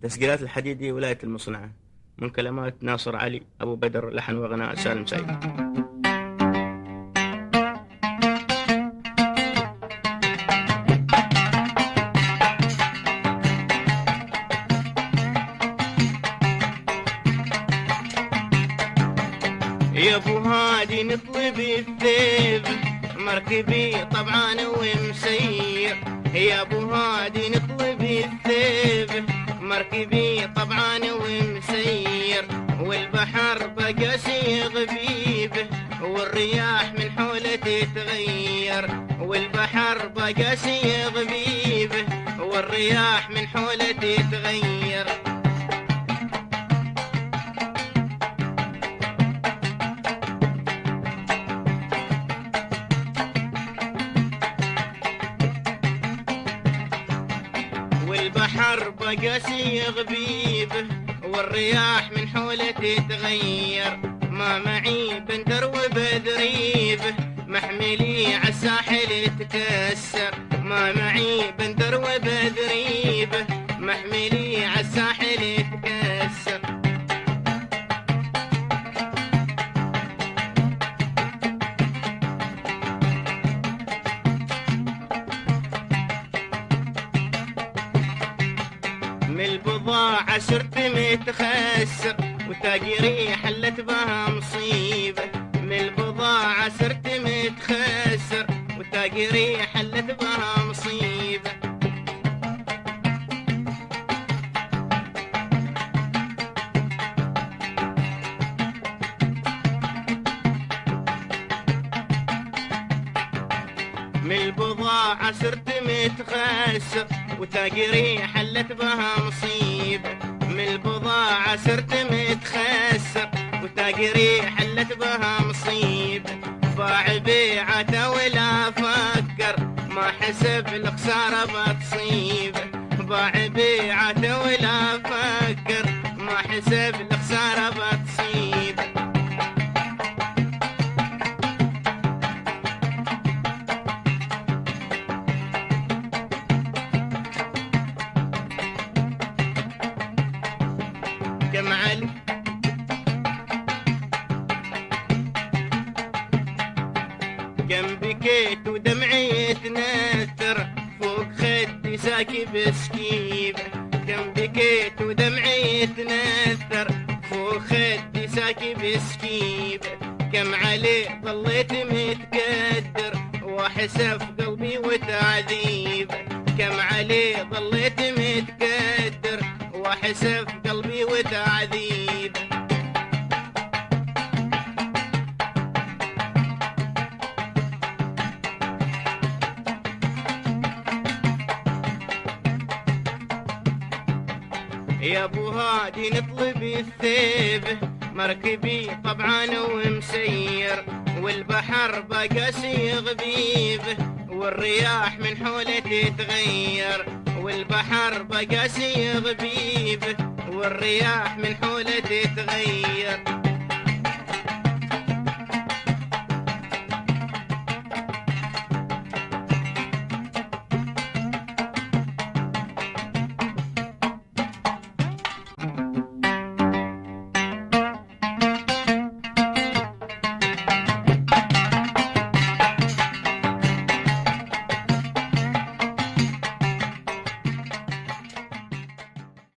تسجيلات الحديدي ولاية المصنعة، من كلمات ناصر علي أبو بدر، لحن وغناء سالم سعيد. يا ابو هادي نطلب الثيب، مركبي طبعا ومسير. يا ابو هادي نطلب الثيب، مركبي طبعا ومسير. والبحر بقى غبيبه، والرياح من حوله تتغير. والبحر بقى غبيبه، والرياح من حوله تتغير. والبحر بقى غبيبه، والرياح من حوله تتغير. ما معي بندر وبدريبه، محملي عالساحل تكسر. ما معي بندر وبدريبه، محملي عالساحل تكسر. من البضاعة صرت متخسر، وتاجري حلت بها مصيبة. من البضاعة صرت متخسر، وتاجري حلت بها مصيبة. من البضاعة صرت متخسر، وتاجري حلت بها مصيبة. من البضاعة صرت متخسر، وتاجري حلت بها مصيبة. باع بيعته ولا فكر، ما حسب الخسارة بتصيبه. باع بيعته ولا فكر، ما حسب الخسارة بتصيبه. كم علي كم بكيت ودمعي يتنثر، فوق خدي ساكب سكيبه. كم بكيت ودمعي يتنثر، فوق خدي ساكب سكيبه. كم عليه ظليت متقدر، واحسف قلبي وتعذيبه. كم عليه ظليت متقدر، واحسف قلبي وتعذيبه. يا ابو هادي نطلب الثيبه، مركبي طبعا ومسير. والبحر بقى غبيبه، والرياح من حوله تتغير. والبحر بقى غبيبه، والرياح من حوله تتغير.